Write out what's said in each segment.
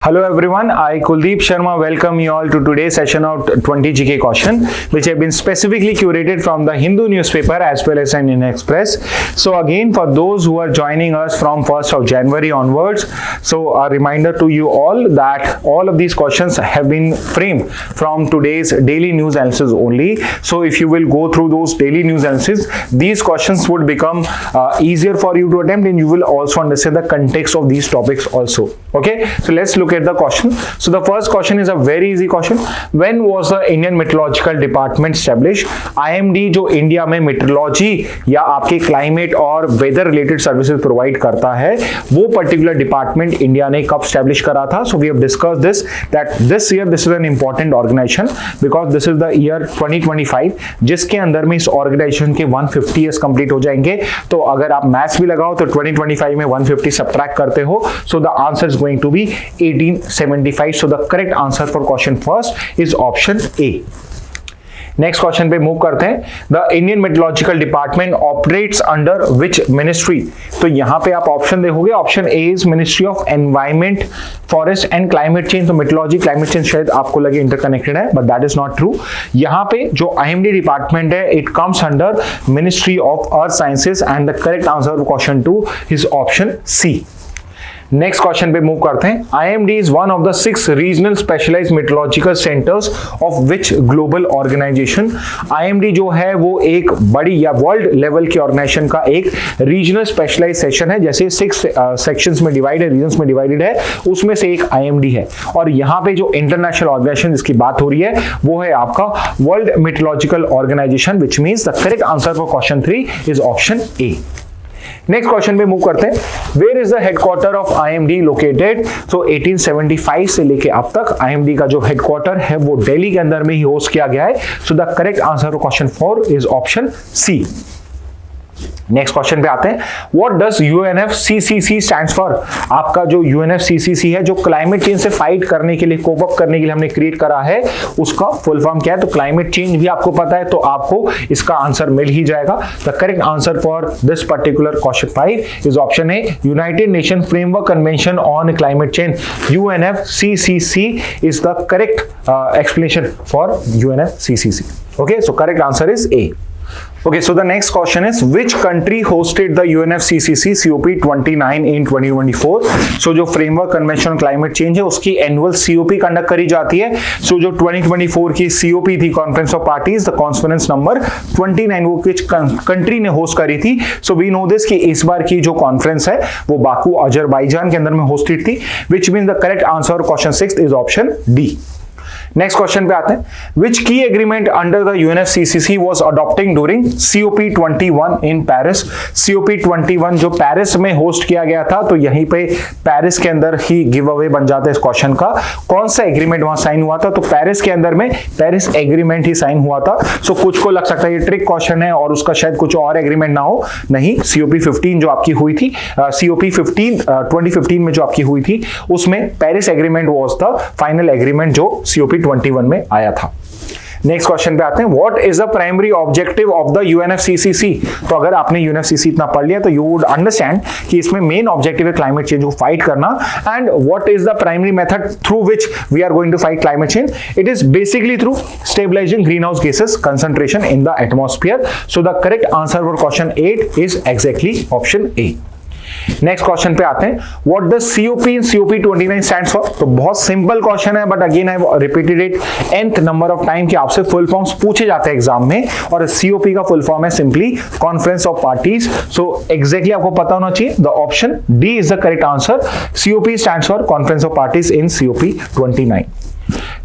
Hello everyone, I Kuldeep Sharma welcome you all to today's session of 20 GK question which have been specifically curated from the Hindu newspaper as well as Indian Express. So again, for those who are joining us from 1st of January onwards, so a reminder to you all that all of these questions have been framed from today's daily news analysis only. So if you will go through those daily news analysis, these questions would become easier for you to attempt, and you will also understand the context of these topics also. Okay, so let's look at the question. So the first question is a very easy question. When was the Indian Meteorological Department established? IMD जो India में metrology या आपके climate और weather related services provide करता है, वो particular department India ने कब स्टैब्लिश करा था? So we have discussed this that this year this is an important organisation because this is the year 2025 जिसके अंदर में इस ऑर्गेनाइजेशन के 150 ईयर्स कंप्लीट हो जाएंगे. तो अगर आप मैथ्स भी लगाओ तो 2025 में 150 सब्ट्रैक्ट करते हो, so the answer is going to be 1875. So the correct answer for question first is option A. Next question पे मूव करते हैं. The Indian meteorological department operates under which ministry? तो यहां पे आप ऑप्शन देखोगे, option A is ministry of environment, forest and climate change. तो meteorology climate change शायद आपको लगे इंटरकनेक्टेड है, but that is not true. यहां पे जो आईएमडी डिपार्टमेंट है it comes under ministry of earth sciences and the correct answer for question 2 is option C. Next question पे मूव करते हैं. IMD is one of the 6 regional specialised meteorological centres of which global organisation? IMD जो है वो एक बड़ी या world level की ऑर्गेनाइजेशन का एक रीजनल स्पेशलाइज सेक्शन है. जैसे 6 सेक्शंस में डिवाइड है, रीजन्स में डिवाइडेड है, उसमें से एक IMD है. और यहाँ पे जो इंटरनेशनल ऑर्गेनाइजेशन जिसकी बात हो रही है वो है आपका world meteorological organisation, which means the correct answer for question 3 is option A. Next question पे मूव करते हैं. Where is the headquarter of IMD located? तो 1875 से लेके अब तक IMD का जो हेडक्वार्टर है वो दिल्ली के अंदर में ही होस्ट किया गया है. So the correct answer for question 4 is option C. Next question पे आते हैं. What does UNFCCC stands for? आपका जो UNFCCC है जो क्लाइमेट चेंज से फाइट करने के लिए, कोप अप करने के लिए हमने क्रिएट करा है, उसका फुल फॉर्म क्या है? तो क्लाइमेट चेंज भी आपको पता है तो आपको इसका आंसर मिल ही जाएगा. The correct answer for this particular question 5 is option A. United nation framework convention on climate change, UNFCCC is the correct explanation for UNFCCC. Okay, so correct answer is A. Okay, so the next question is which country hosted the UNFCCC COP29 in 2024? So जो framework convention on climate change है उसकी annual COP conduct करी जाती है. So जो 2024 की COP थी, conference of parties, the conference number 29, वो किस कंट्री ने होस्ट करी थी? So we know this कि इस बार की जो कॉन्फ्रेंस है वो बाकू अजरबैजान के अंदर में होस्टेड थी, which means the correct answer question 6 is option D. Next question पे आते हैं. विच की agreement under the UNFCCC was adopting during COP21 in Paris? COP21 जो पेरिस में होस्ट किया गया था, तो यहीं पे पेरिस के अंदर ही गिव अवे बन जाता है इस क्वेश्चन का. कौन सा एग्रीमेंट वहां साइन हुआ था? तो पेरिस के अंदर में पेरिस एग्रीमेंट ही साइन हुआ था. सो कुछ को लग सकता है ये ट्रिक क्वेश्चन है और उसका शायद कुछ और एग्रीमेंट ना हो. नहीं, COP15 जो आपकी हुई थी, COP15 2015 में जो आपकी हुई थी, उसमें Paris agreement was the final agreement जो COP21 में आया था. नेक्स्ट क्वेश्चन पे आते हैं. What is the primary objective of the UNFCCC? तो अगर आपने UNFCCC इतना पढ़ लिया तो यू वुड अंडरस्टैंड कि इसमें मेन ऑब्जेक्टिव है क्लाइमेट चेंज को फाइट करना. And what is the primary method through which we are going to fight climate change? It is basically through stabilising green house gases concentration in the atmosphere. So the correct answer for question 8 is exactly option A. Next question पे आते हैं. What the COP in COP29 stands for? तो बहुत simple question है, but again I have repeated it nth number of time कि आपसे full forms पूछे जाते हैं एग्जाम में, और COP का फुल फॉर्म है simply conference of parties. So exactly आपको पता होना चाहिए. The option D is the correct answer. COP stands for conference of parties in COP29.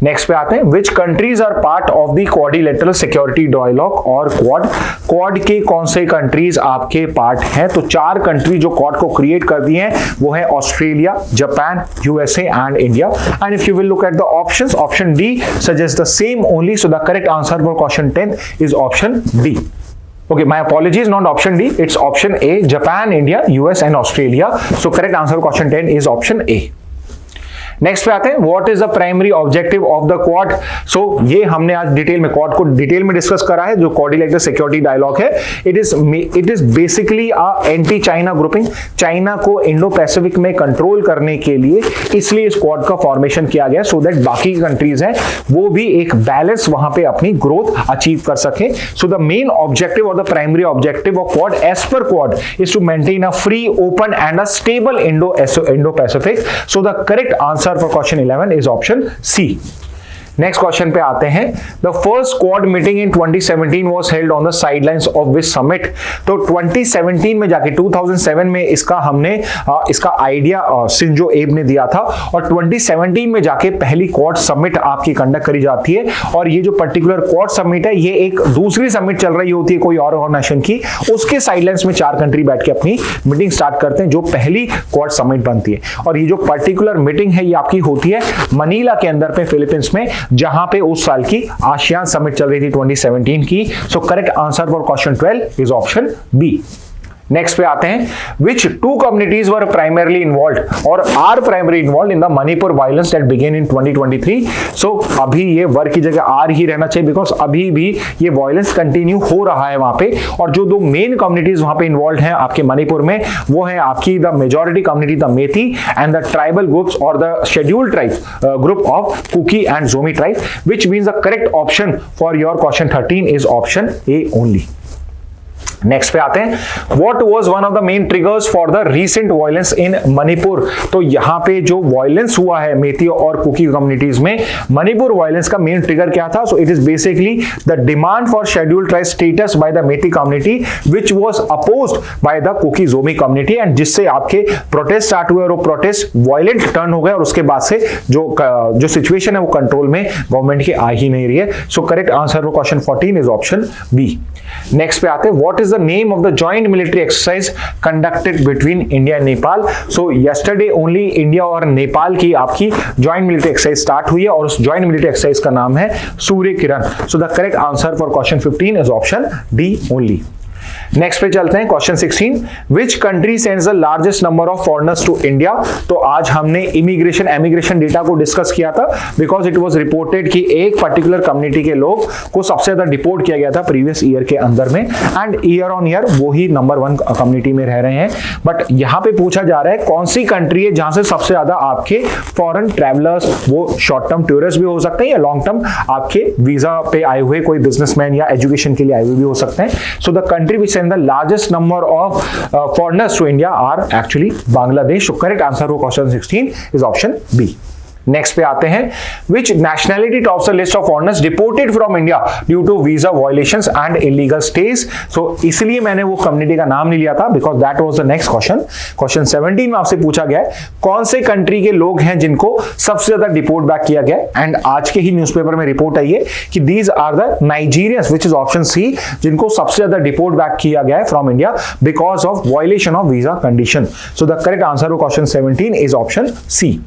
Next पे आते हैं. Which countries are part of the quadrilateral security dialogue और quad के कौन से कंट्रीज आपके पार्ट हैं? तो 4 कंट्री जो क्वाड को क्रिएट कर दी हैं वो है Australia, Japan, USA and India. And if you will look at the options, option D suggest the same only. So the correct answer for question 10 is option D. Okay, my apologies, not option D, it's option A, Japan, India, US and Australia. So correct answer for question 10 is option A. Next पे आते हैं, what is the primary objective of the Quad. So ये हमने आज detail में quad को detail में discuss करा है, जो क्वाड्रिलेटरल सिक्योरिटी डायलॉग है। It is basically a anti China grouping, China को इंडो पैसिफिक में कंट्रोल करने के लिए इसलिए इस क्वाड का फॉर्मेशन किया गया, सो दैट बाकी कंट्रीज हैं वो भी एक बैलेंस वहां पे अपनी ग्रोथ अचीव कर सके। सो द मेन ऑब्जेक्टिव और the primary objective of quad as per quad is to maintain a free, open and a stable Indo Pacific. So the correct answer for question 11 is option C. Next question पे आते हैं, the first quad meeting in 2017 was held on the sidelines of which summit. तो 2017 में जाके 2007 में इसका हमने इसका आइडिया शिंजो एब ने दिया था, और 2017 में जाके पहली क्वाड समिट आपकी कंडक्ट करी जाती है। और ये जो पर्टिकुलर क्वाड समिट है, ये एक दूसरी समिट चल रही होती है कोई और नेशन की, उसके साइडलाइंस में 4 कंट्री बैठ के अपनी मीटिंग स्टार्ट करते हैं, जो पहली क्वाड समिट बनती है। और ये जो पर्टिकुलर मीटिंग है ये आपकी होती है मनीला के अंदर पे, फिलीपींस में, जहां पे उस साल की आसियान समिट चल रही थी 2017 की। So correct answer for question 12 is option B. Next पे आते हैं, which 2 communities were primarily involved or are primary involved in the Manipur violence that began in 2023। So अभी ये वर की जगह आर ही रहना चाहिए, बिकॉज अभी भी ये वायलेंस कंटिन्यू हो रहा है वहां पे। और जो 2 मेन कम्युनिटीज वहां पे इन्वॉल्व हैं आपके मणिपुर में, वो है आपकी the majority community the Meitei and the tribal groups और the scheduled tribe group of Kuki and Zomi tribe, which means the correct option for your question 13 is option A only. Next पे आते हैं, what was one of the main triggers for the recent violence in Manipur. तो यहां पे जो violence हुआ है मेती और कुकी कम्युनिटीज में, मणिपुर वायलेंस का मेन ट्रिगर क्या था। So it is basically the demand for scheduled tribe status by the Meitei community which was opposed by the Kuki Zomi community, and जिससे आपके प्रोटेस्ट स्टार्ट हुए और वो प्रोटेस्ट वायलेंट टर्न हो गए, और उसके बाद से जो सिचुएशन है वो कंट्रोल में गवर्नमेंट के आ ही नहीं रही है। So correct answer for question 14 is option B. Next पे आते हैं, what is the name of the joint military exercise conducted between India and Nepal। So yesterday only India और नेपाल की आपकी joint military exercise start हुई है, और उस joint military exercise का नाम है Surya Kiran. So the correct answer for question 15 is option D only। Next पे चलते हैं, question 16, which country sends the largest number of foreigners to India. तो आज हमने एमिग्रेशन डेटा को डिस्कस किया था, बिकॉज इट वाज रिपोर्टेड कि एक पर्टिकुलर कम्युनिटी के लोग को सबसे ज्यादा डिपोर्ट किया गया था प्रीवियस ईयर के अंदर में, एंड ईयर ऑन ईयर वो ही नंबर 1 कम्युनिटी में रह रहे हैं। बट यहाँ पे पूछा जा रहा है कौन सी कंट्री है जहां से सबसे ज्यादा आपके फॉरेन ट्रेवलर्स, वो शॉर्ट टर्म टूरिस्ट भी हो सकते हैं या लॉन्ग टर्म आपके वीजा पे आए हुए कोई बिजनेसमैन या एजुकेशन के लिए आए हुए भी हो सकते हैं। So the country which and the largest number of foreigners to India are actually Bangladesh. So correct answer for question 16 is option B. Next पे आते हैं, which nationality tops the list of foreigners deported from India due to visa violations and illegal stays. So इसलिए मैंने वो community का नाम नहीं लिया था, because that was the next question. Question 17 में आपसे पूछा गया है कौन से कंट्री के लोग हैं जिनको सबसे ज्यादा डिपोर्ट बैक किया गया, एंड आज के ही न्यूज़पेपर में रिपोर्ट आई है कि these are the Nigerians, which is option C, जिनको सबसे ज्यादा डिपोर्ट बैक किया गया है from India because of violation of visa condition. So the correct answer for question 17 is option C.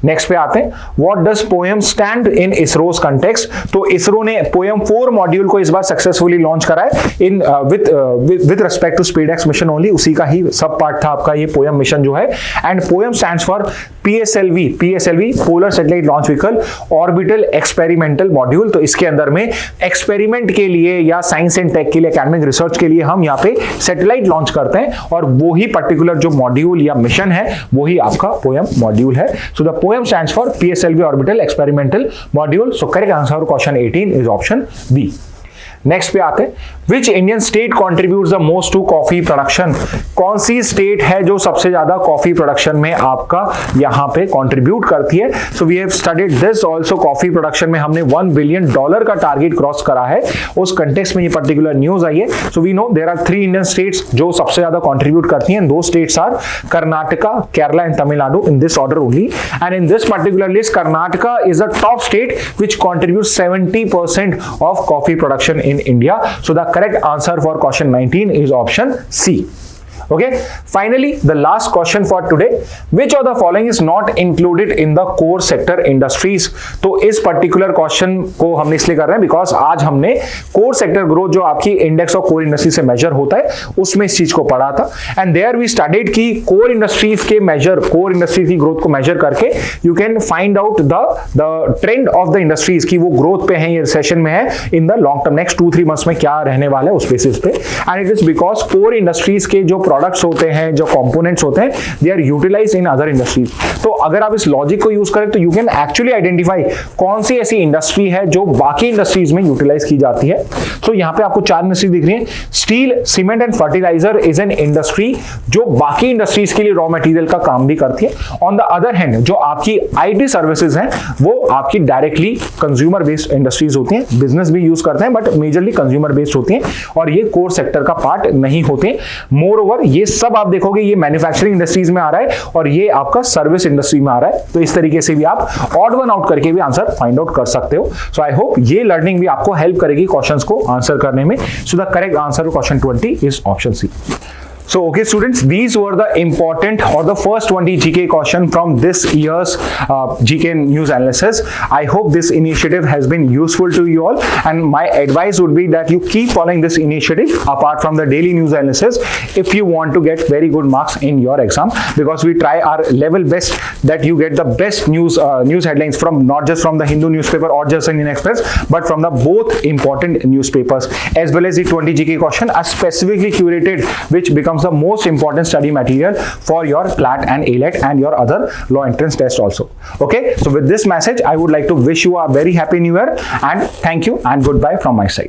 Next पे आते हैं, what does POEM stand in ISRO's context. तो इसरो ने पोएम 4 मॉड्यूल को इस बार सक्सेसफुली लॉन्च करा है in with respect to SpaceX mission only, उसी का ही सब पार्ट था आपका ये पोएम मिशन जो है। And poem stands for PSLV polar satellite launch vehicle orbital experimental module. तो इसके अंदर में एक्सपेरिमेंट के लिए या साइंस एंड टेक के लिए, एकेडमिक रिसर्च के लिए हम यहाँ पे सैटेलाइट लॉन्च करते हैं, और वो ही पर्टिकुलर जो मॉड्यूल या मिशन है वो ही आपका पोएम मॉड्यूल है। So the poem stands for PSLV orbital experimental module. So correct answer for question 18 is option B. Next पे आते हैं, which Indian state contributes the most to coffee production. कौन सी स्टेट है जो सबसे ज्यादा कॉफी प्रोडक्शन में आपका यहाँ पे कंट्रीब्यूट करती है। So we have studied this also, coffee production में हमने $1 बिलियन का टारगेट क्रॉस करा है, उस कंटेक्स्ट में ये पर्टिकुलर न्यूज आई है। So we know there are 3 Indian states जो सबसे ज्यादा कॉन्ट्रीब्यूट करती हैं, 2 states are Karnataka, Kerala and Tamil Nadu, in this order only. And in this particular list Karnataka is the top state which contribute 70% of coffee production in India. So the correct answer for question 19 is option C. Okay, finally the last question for today, which of the following is not included in the core sector industries? तो इस particular question को हमने इसलिए कर रहे हैं because आज हमने कोर सेक्टर ग्रोथ जो आपकी इंडेक्स ऑफ कोर इंडस्ट्री से मेजर होता है उसमें इस चीज को पढ़ा था, एंड देयर वी स्टडीड कि कोर इंडस्ट्रीज के मेजर, कोर इंडस्ट्रीज की ग्रोथ को मेजर करके you can find out the trend of the industries की वो ग्रोथ पे है, ये रिसेशन में है, in the long term next 2-3 months में क्या रहने वाला है उस बेसिस पे। And it is because core industries के जो प्रोडक्ट्स होते हैं, जो कंपोनेंट्स होते हैं, they are utilised in other industries. तो अगर आप इस लॉजिक को यूज करें तो यू कैन एक्चुअली आइडेंटिफाई कौन सी ऐसी इंडस्ट्री है जो बाकी इंडस्ट्रीज में यूटिलाइज की जाती है। तो यहाँ पे आपको 4 इंडस्ट्री दिख रही है। Steel, cement and fertiliser is an industry जो बाकी इंडस्ट्रीज के लिए रॉ मटेरियल का काम भी करती है। ऑन द अदर हैंड जो आपकी आईटी सर्विसेज हैं वो आपकी डायरेक्टली कंज्यूमर बेस्ड इंडस्ट्रीज होती हैं, बिजनेस भी यूज करते हैं बट मेजरली कंज्यूमर बेस्ड होती हैं और ये कोर सेक्टर का पार्ट नहीं होते। मोर ओवर ये सब आप देखोगे ये मैन्युफैक्चरिंग इंडस्ट्रीज में आ रहा है और ये आपका सर्विस इंडस्ट्री में आ रहा है। तो इस तरीके से भी आप ऑड वन आउट करके भी आंसर फाइंड आउट कर सकते हो। सो आई होप ये लर्निंग भी आपको हेल्प करेगी क्वेश्चंस को आंसर करने में। So the correct answer to question 20 is option C. So okay students, these were the important or the first 20 GK question from this year's GK news analysis. I hope this initiative has been useful to you all, and my advice would be that you keep following this initiative apart from the daily news analysis if you want to get very good marks in your exam, because we try our level best that you get the best news headlines from not just from the Hindu newspaper or just Indian Express, but from the both important newspapers, as well as the 20 GK question are specifically curated which becomes the most important study material for your CLAT and ALET and your other law entrance test also. Okay, so with this message I would like to wish you a very happy new year and thank you and goodbye from my side.